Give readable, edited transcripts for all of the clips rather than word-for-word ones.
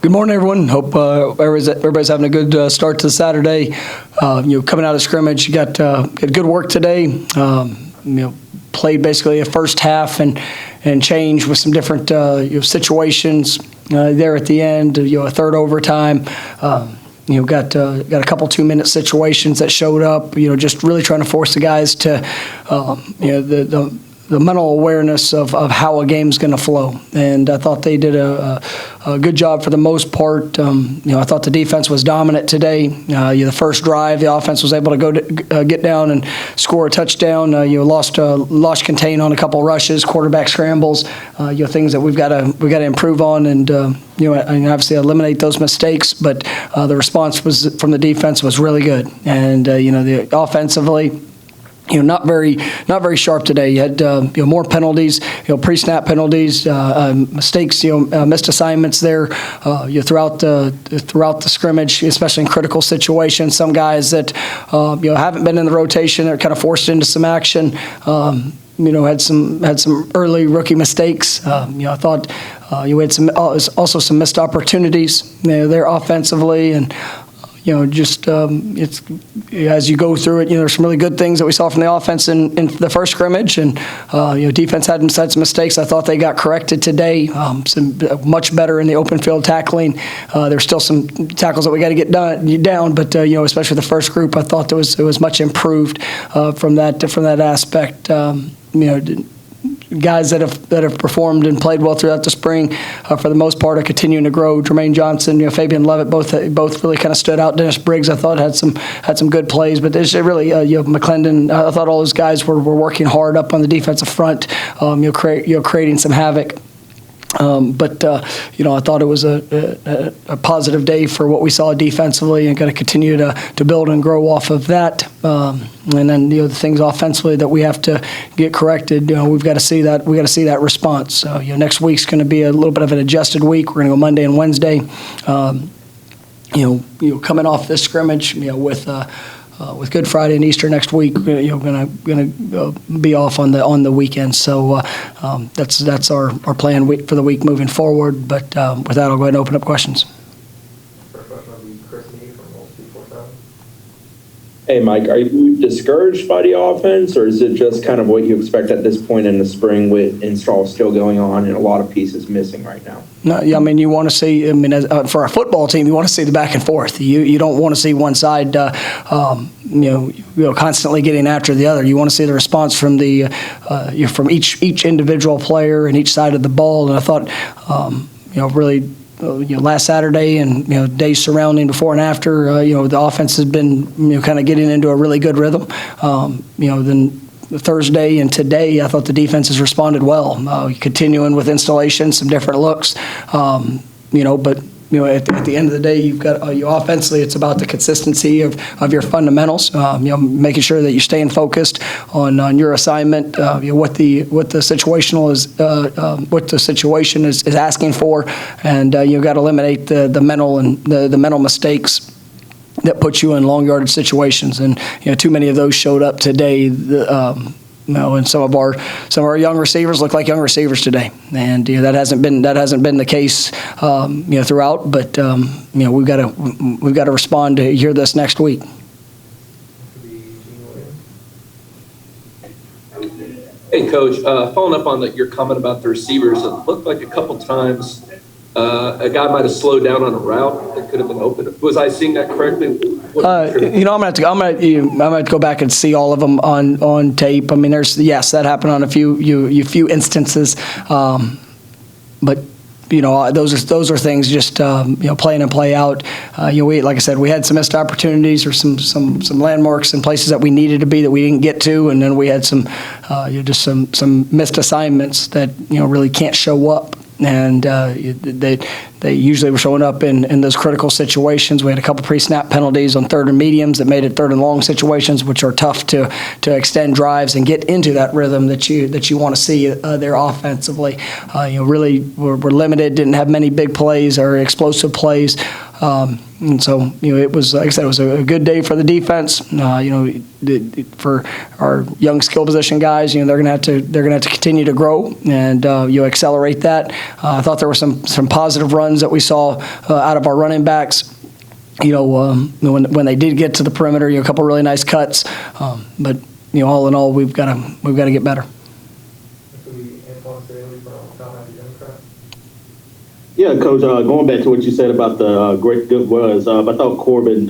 Good morning, everyone. Hope everybody's having a good start to Saturday. Coming out of scrimmage, you got good work today. Played basically a first half and change with some different situations there at the end. A third overtime. Got a couple 2-minute situations that showed up. Just really trying to force the guys to the mental awareness of how a game's going to flow. And I thought they did a good job for the most part. I thought the defense was dominant today. The first drive, the offense was able to get down and score a touchdown. Lost contain on a couple rushes, quarterback scrambles, things that we've got to improve on and obviously eliminate those mistakes. But the response from the defense was really good. And the offensively, not very sharp today. You had more penalties, pre-snap penalties, mistakes, missed assignments there throughout the scrimmage, especially in critical situations. Some guys that haven't been in the rotation are kind of forced into some action. Had some early rookie mistakes. I thought you had also some missed opportunities there offensively and. It's as you go through it, there's some really good things that we saw from the offense in the first scrimmage, and defense had some mistakes. I thought they got corrected today. Some much better in the open field tackling. There's still some tackles that we got to get down, but especially the first group, I thought it was much improved from that aspect. Guys that have performed and played well throughout the spring, for the most part, are continuing to grow. Jayshawn Johnson, Fabian Levitt, both really kind of stood out. Dennis Briggs, I thought had some good plays, but there's really McClendon. I thought all those guys were working hard up on the defensive front, creating some havoc. I thought it was a positive day for what we saw defensively, and got to continue to build and grow off of that. And then the things offensively that we have to get corrected. We've got to see that. We got to see that response. So next week's going to be a little bit of an adjusted week. We're going to go Monday and Wednesday. Coming off this scrimmage, with Good Friday and Easter next week, going to be off on the weekend. So that's our plan for the week moving forward. But with that, I'll go ahead and open up questions. First question will be Chris Neal from Wolf 247. Hey, Mike, are you discouraged by the offense, or is it just kind of what you expect at this point in the spring with install still going on and a lot of pieces missing right now? No, you want to see. For a football team, you want to see the back and forth. You don't want to see one side, constantly getting after the other. You want to see the response from from each individual player and each side of the ball. And I thought, really. Last Saturday and days surrounding before and after, the offense has been kind of getting into a really good rhythm. Then Thursday and today, I thought the defense has responded well. Continuing with installation, some different looks, but. At the end of the day, you've got offensively. It's about the consistency of your fundamentals. Making sure that you're staying focused on your assignment. What the situation is asking for, and you've got to eliminate the mental and the mental mistakes that put you in long yardage situations. And too many of those showed up today. And some of our young receivers look like young receivers today, and that hasn't been the case throughout. But we've got to respond to hear this next week. Hey, Coach, following up on your comment about the receivers, it looked like a couple times a guy might have slowed down on a route that could have been open. Was I seeing that correctly? I'm gonna have to go back and see all of them on tape. That happened on a few instances, but those are things just play in and play out. Like I said, we had some missed opportunities or some landmarks in places that we needed to be that we didn't get to, and then we had some missed assignments that really can't show up. And they usually were showing up in those critical situations. We had a couple pre-snap penalties on third and mediums that made it third and long situations, which are tough to extend drives and get into that rhythm that you want to see there offensively. Really we're limited, didn't have many big plays or explosive plays. And so, it was, like I said, it was a good day for the defense. For our young skill position guys, they're going to have to continue to grow and accelerate that. I thought there were some positive runs that we saw out of our running backs. When they did get to the perimeter, a couple really nice cuts. But all in all, we've got to get better. Yeah, Coach, going back to what you said about the good runs, I thought Corbin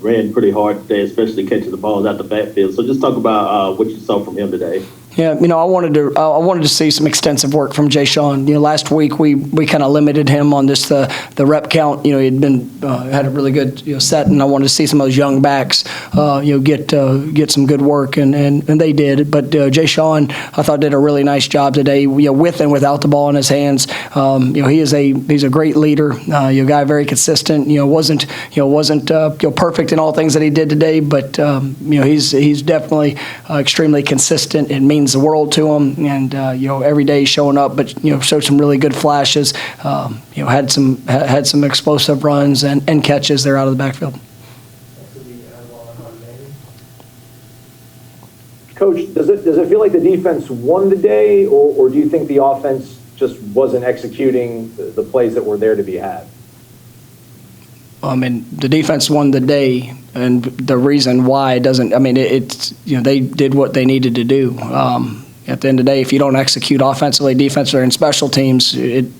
ran pretty hard today, especially catching the balls out the backfield. So just talk about what you saw from him today. Yeah, I wanted to see some extensive work from Jayshawn. Last week we kind of limited him on just the rep count. He'd had a really good set, and I wanted to see some of those young backs get some good work, and they did. But Jayshawn, I thought, did a really nice job today. With and without the ball in his hands, he's a great leader. Guy very consistent. Wasn't perfect in all things that he did today, but he's definitely extremely consistent. It means the world to him, and every day showing up, but showed some really good flashes. Had some explosive runs and catches there out of the backfield. Coach, does it feel like the defense won the day, or do you think the offense just wasn't executing the plays that were there to be had? The defense won the day, and the reason why doesn't. They did what they needed to do. At the end of the day, if you don't execute offensively, defensively, or in special teams, it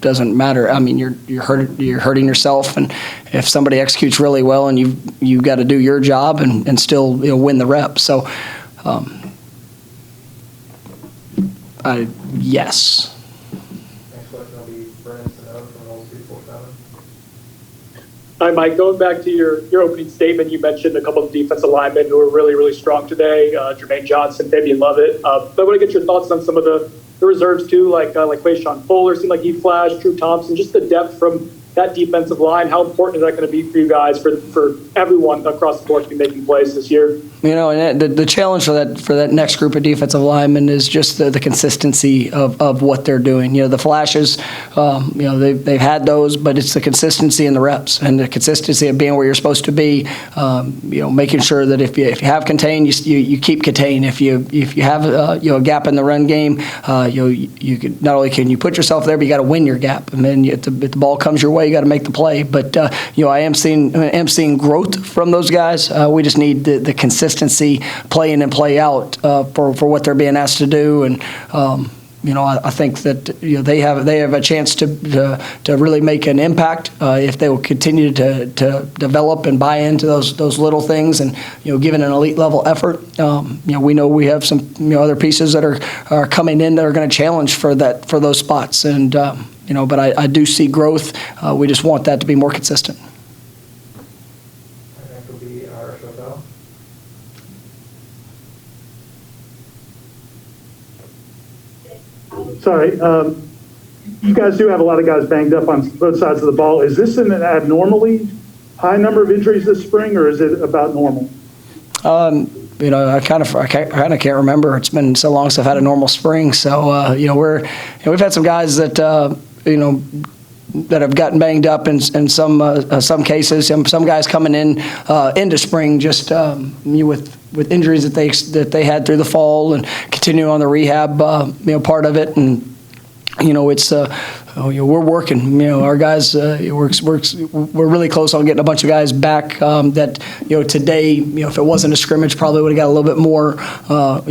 doesn't matter. You're hurting yourself, and if somebody executes really well, and you got to do your job and still win the rep. So, yes. Hi, Mike. Going back to your opening statement, you mentioned a couple of defensive linemen who were really, really strong today, Jayshawn Johnson, Fabian Lovett. But I want to get your thoughts on some of the reserves, too, like Quayshawn Fuller seemed like he flashed, Drew Thompson, just the depth from that defensive line. How important is that going to be for you guys, for everyone across the board to be making plays this year? And the challenge for that next group of defensive linemen is just the consistency of what they're doing. The flashes, they've had those, but it's the consistency in the reps and the consistency of being where you're supposed to be. Making sure that if you have contained, you keep contained. If you have a gap in the run game, you can, not only can you put yourself there, but you got to win your gap. And then if the ball comes your way, you got to make the play. But I am seeing growth from those guys. We just need the consistency, play in and play out for what they're being asked to do. And I think that they have a chance to really make an impact if they will continue to develop and buy into those little things, and give it an elite level effort. We know we have some other pieces that are coming in that are going to challenge for those spots. And but I do see growth. We just want that to be more consistent. Sorry, you guys do have a lot of guys banged up on both sides of the ball. Is this an abnormally high number of injuries this spring, or is it about normal? I kind of can't remember. It's been so long since I've had a normal spring. So we've had some guys that that have gotten banged up in some cases. Some guys coming into spring just with injuries that they had through the fall, and continue on the rehab part of it. And it's we're working. Our guys we're really close on getting a bunch of guys back that today, if it wasn't a scrimmage, probably would have got a little bit more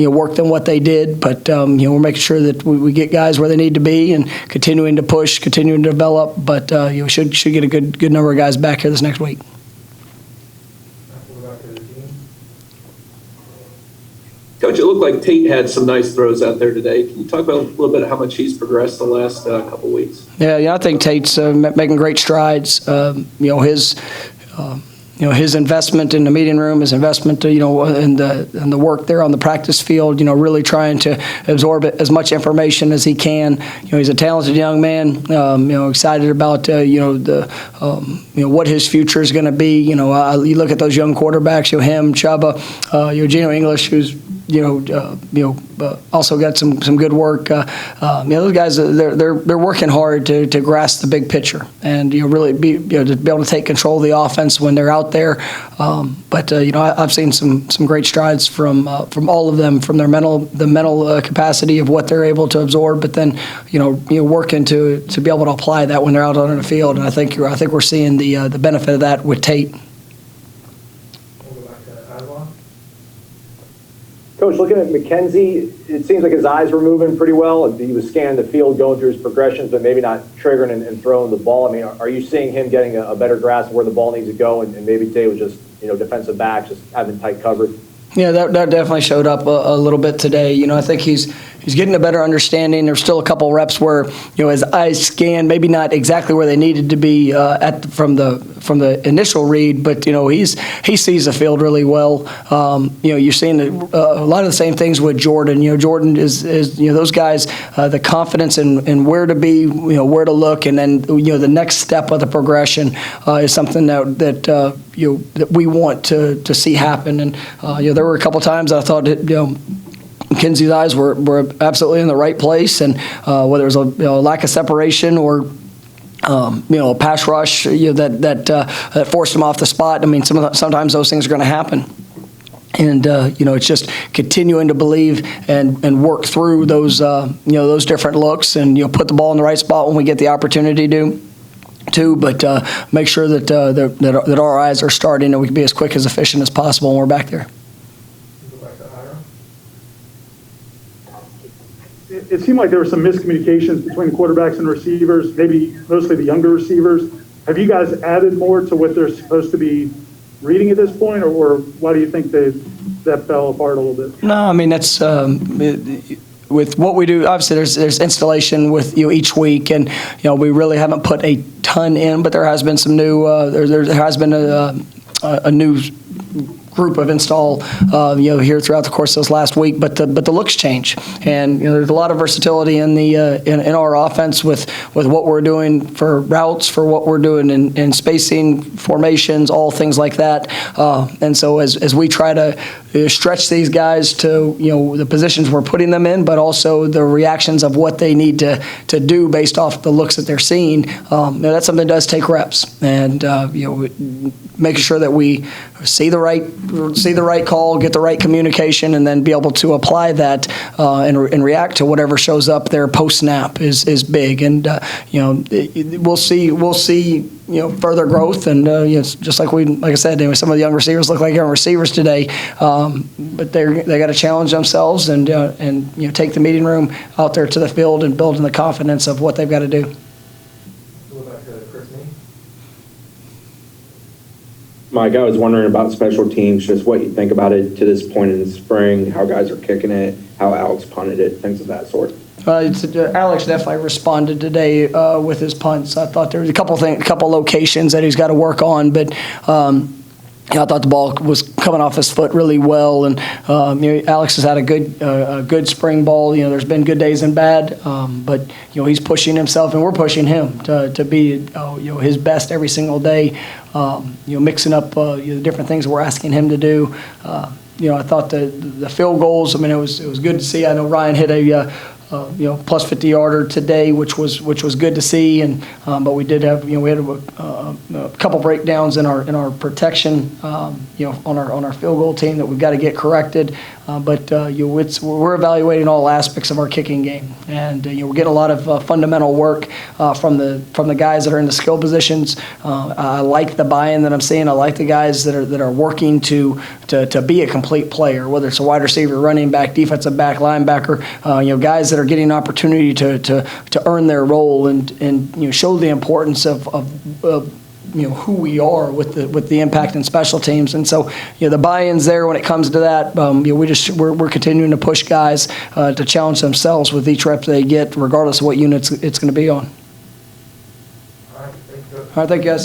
work than what they did. But we're making sure that we get guys where they need to be, and continuing to push, continuing to develop. But should get a good number of guys back here this next week. Coach, it looked like Tate had some nice throws out there today. Can you talk about a little bit how much he's progressed the last couple of weeks? Yeah, I think Tate's making great strides. His investment in the meeting room, his investment, in the work there on the practice field, really trying to absorb as much information as he can. He's a talented young man. Excited about what his future is going to be. You look at those young quarterbacks, him, Chuba, Geno English, who's also got some good work. Those guys, they're working hard to grasp the big picture and really to be able to take control of the offense when they're out there. But I've seen some great strides from all of them, from the mental capacity of what they're able to absorb, but then working to be able to apply that when they're out on the field. And I think we're seeing the benefit of that with Tate. We'll go back to Iowa. Coach, looking at McKenzie, it seems like his eyes were moving pretty well. He was scanning the field, going through his progressions, but maybe not triggering and throwing the ball. I mean, are you seeing him getting a better grasp of where the ball needs to go, and maybe today was just defensive backs just having tight coverage? Yeah, that definitely showed up a little bit today. I think he's getting a better understanding. There's still a couple reps where his eyes scan, maybe not exactly where they needed to be from the initial read, but he sees the field really well. You're seeing a lot of the same things with Jordan. Jordan is those guys, the confidence in where to be, where to look, and then the next step of the progression is something that we want to see happen. And there were a couple times I thought that McKenzie's eyes were absolutely in the right place, and whether it was a lack of separation or a pass rush that forced him off the spot. I mean, sometimes those things are going to happen. And it's just continuing to believe and work through those those different looks, and put the ball in the right spot when we get the opportunity to. But make sure that our eyes are starting and we can be as quick as efficient as possible when we're back there. We'll go back to Ira. It seemed like there were some miscommunications between quarterbacks and receivers, maybe mostly the younger receivers. Have you guys added more to what they're supposed to be reading at this point, or why do you think that fell apart a little bit? No, I mean, that's with what we do. Obviously, there's installation with each week, and we really haven't put a ton in, but there has been some new. There has been a new group of install here throughout the course of this last week, but the looks change, and there's a lot of versatility in the in our offense with what we're doing for routes, for what we're doing in spacing, formations, all things like that. And so as we try to stretch these guys to the positions we're putting them in, but also the reactions of what they need to do based off the looks that they're seeing, that's something that does take reps, and making sure that we see the right call, get the right communication, and then be able to apply that and react to whatever shows up there post snap is big. And we'll see further growth, and just like I said, some of the young receivers look like young receivers today, but they got to challenge themselves and take the meeting room out there to the field and building the confidence of what they've got to do. We'll go back to Chris Nee. Mike, I was wondering about special teams, just what you think about it to this point in the spring, how guys are kicking it, how Alex punted it, things of that sort. Alex definitely responded today with his punts. I thought there was a couple locations that he's got to work on, but I thought the ball was coming off his foot really well, and Alex has had a good spring ball. There's been good days and bad, but he's pushing himself, and we're pushing him to be his best every single day. Mixing up the different things that we're asking him to do. I thought the field goals. I mean, it was good to see. I know Ryan hit a plus 50-yarder today, which was good to see, and but we did have we had a couple breakdowns in our protection on our field goal team that we've got to get corrected. But we're evaluating all aspects of our kicking game, and we're getting a lot of fundamental work from the guys that are in the skill positions. I like the buy-in that I'm seeing. I like the guys that are working to be a complete player, whether it's a wide receiver, running back, defensive back, linebacker. Guys that are getting an opportunity to earn their role and show the importance of who we are with the impact in special teams. And so the buy-in's there when it comes to that. We're continuing to push guys to challenge themselves with each rep they get, regardless of what unit it's going to be on. All right, thank you, Coach. All right, thank you guys.